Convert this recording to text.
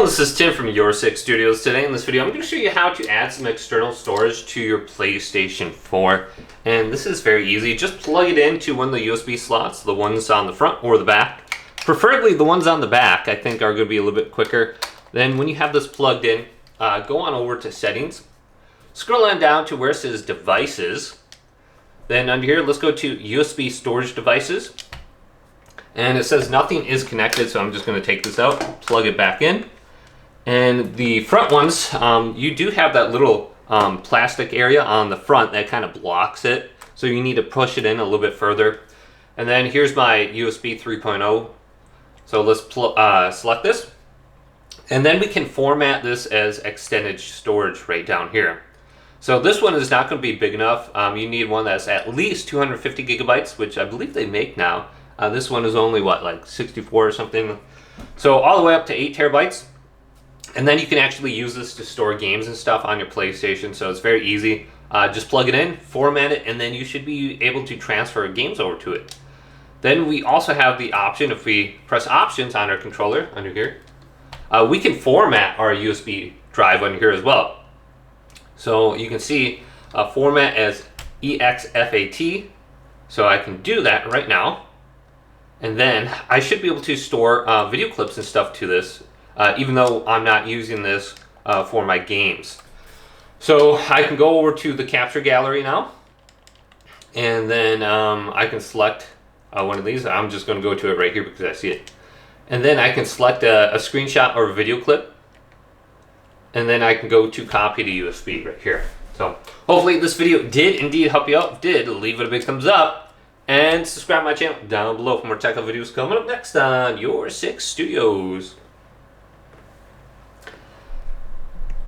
this is Tim from Your Six Studios. Today in this video, I'm going to show you how to add some external storage to your PlayStation 4. And this is very easy. Just plug it into one of the USB slots, the ones on the front or the back. Preferably the ones on the back, I think, are going to be a little bit quicker. Then when you have this plugged in, go on over to Settings. Scroll on down to where it says Devices. Then under here, let's go to USB Storage Devices. And it says nothing is connected, so I'm just going to take this out, plug it back in. And the front ones, you do have that little plastic area on the front that kind of blocks it. So you need to push it in a little bit further. And then here's my USB 3.0. So let's select this. And then we can format this as extended storage right down here. So this one is not going to be big enough. You need one that's at least 250 gigabytes, which I believe they make now. This one is only, what, like 64 or something. So all the way up to 8 terabytes. And then you can actually use this to store games and stuff on your PlayStation. So it's very easy. Just plug it in, format it, and then you should be able to transfer games over to it. Then we also have the option, if we press options on our controller under here, we can format our USB drive under here as well. So you can see format as EXFAT. So I can do that right now. And then I should be able to store video clips and stuff to this, even though I'm not using this for my games. So I can go over to the capture gallery now, and then I can select one of these. I'm just going to go to it right here because I see it. And then I can select a screenshot or a video clip, and then I can go to copy to USB right here. So hopefully this video did indeed help you out. If it did, leave it a big thumbs up. And subscribe to my channel down below for more technical videos coming up next on Your Six Studios.